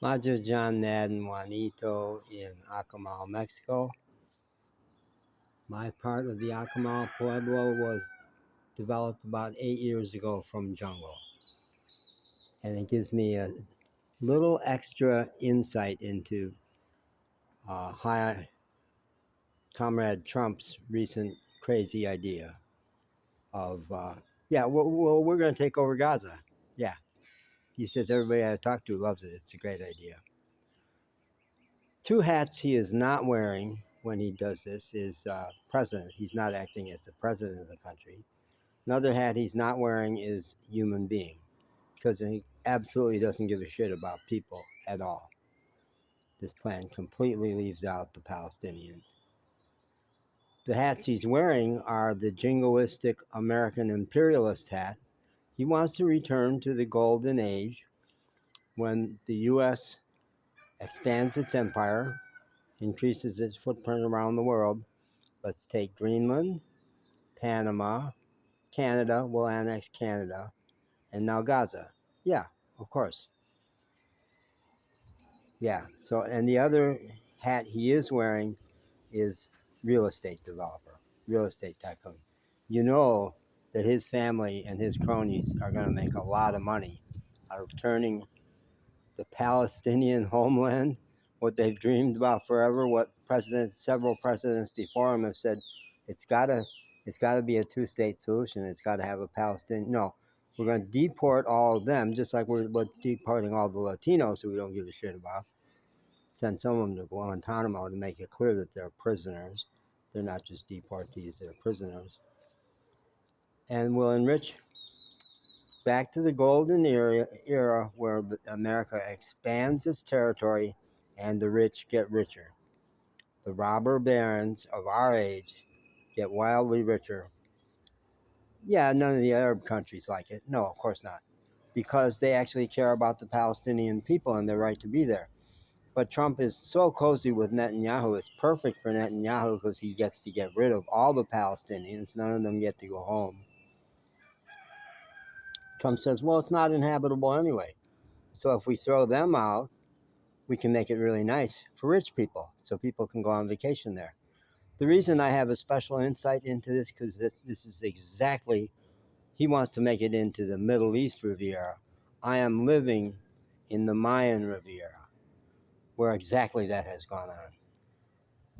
Majojan Nad Juanito in Acamal, Mexico. My part of the Acamal Pueblo was developed about 8 years ago from jungle. And it gives me a little extra insight into High Comrade Trump's recent crazy idea of, we're going to take over Gaza. Yeah. He says everybody I talk to loves it. It's a great idea. Two hats he is not wearing when he does this is president. He's not acting as the president of the country. Another hat he's not wearing is human being, because he absolutely doesn't give a shit about people at all. This plan completely leaves out the Palestinians. The hats he's wearing are the jingoistic American imperialist hat. He wants to return to the golden age when the U.S. expands its empire, increases its footprint around the world. Let's take Greenland, Panama, Canada, we'll annex Canada, and now Gaza. Yeah, of course. Yeah, so, and the other hat he is wearing is real estate developer, real estate tycoon. You know that his family and his cronies are going to make a lot of money out of turning the Palestinian homeland, what they've dreamed about forever, what several presidents before him have said, it's got to be a two-state solution. It's got to have a Palestinian. No, we're going to deport all of them, just like we're deporting all the Latinos who we don't give a shit about. Send some of them to Guantanamo to make it clear that they're prisoners. They're not just deportees, they're prisoners. And we'll enrich back to the golden era where America expands its territory and the rich get richer. The robber barons of our age get wildly richer. Yeah, none of the Arab countries like it. No, of course not. Because they actually care about the Palestinian people and their right to be there. But Trump is so cozy with Netanyahu. It's perfect for Netanyahu because he gets to get rid of all the Palestinians. None of them get to go home. Trump says, well, it's not inhabitable anyway. So if we throw them out, we can make it really nice for rich people so people can go on vacation there. The reason I have a special insight into this, because this is exactly, he wants to make it into the Middle East Riviera. I am living in the Mayan Riviera, where exactly that has gone on.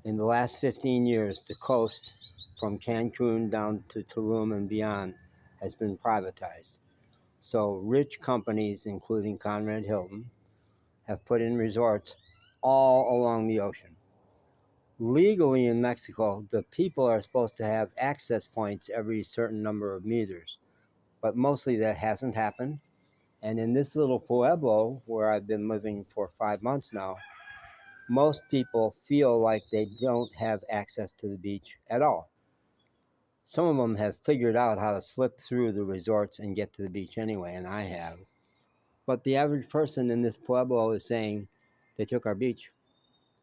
In the last 15 years, the coast from Cancun down to Tulum and beyond has been privatized. So rich companies, including Conrad Hilton, have put in resorts all along the ocean. Legally in Mexico, the people are supposed to have access points every certain number of meters, but mostly that hasn't happened. And in this little pueblo where I've been living for 5 months now, most people feel like they don't have access to the beach at all. Some of them have figured out how to slip through the resorts and get to the beach anyway, and I have. But the average person in this pueblo is saying, they took our beach.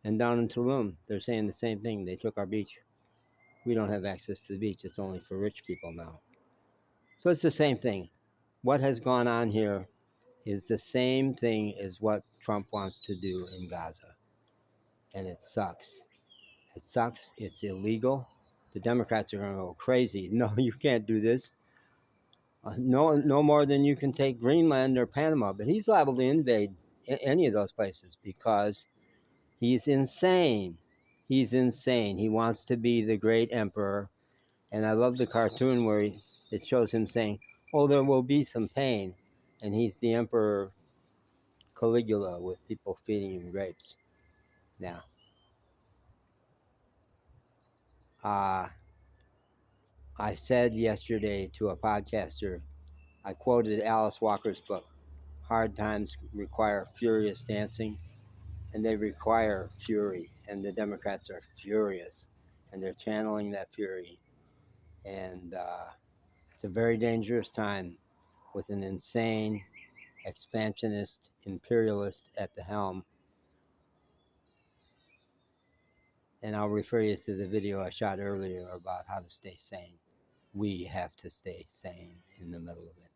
And down in Tulum, they're saying the same thing. They took our beach. We don't have access to the beach. It's only for rich people now. So it's the same thing. What has gone on here is the same thing as what Trump wants to do in Gaza. And it sucks. It sucks. It's illegal. The Democrats are going to go crazy. No, you can't do this. No more than you can take Greenland or Panama. But he's liable to invade any of those places because he's insane. He's insane. He wants to be the great emperor. And I love the cartoon where it shows him saying, oh, there will be some pain. And he's the Emperor Caligula with people feeding him grapes. Now, I said yesterday to a podcaster, I quoted Alice Walker's book, Hard Times Require Furious Dancing, and they require fury, and the Democrats are furious, and they're channeling that fury. And it's a very dangerous time with an insane, expansionist, imperialist at the helm. And I'll refer you to the video I shot earlier about how to stay sane. We have to stay sane in the middle of it.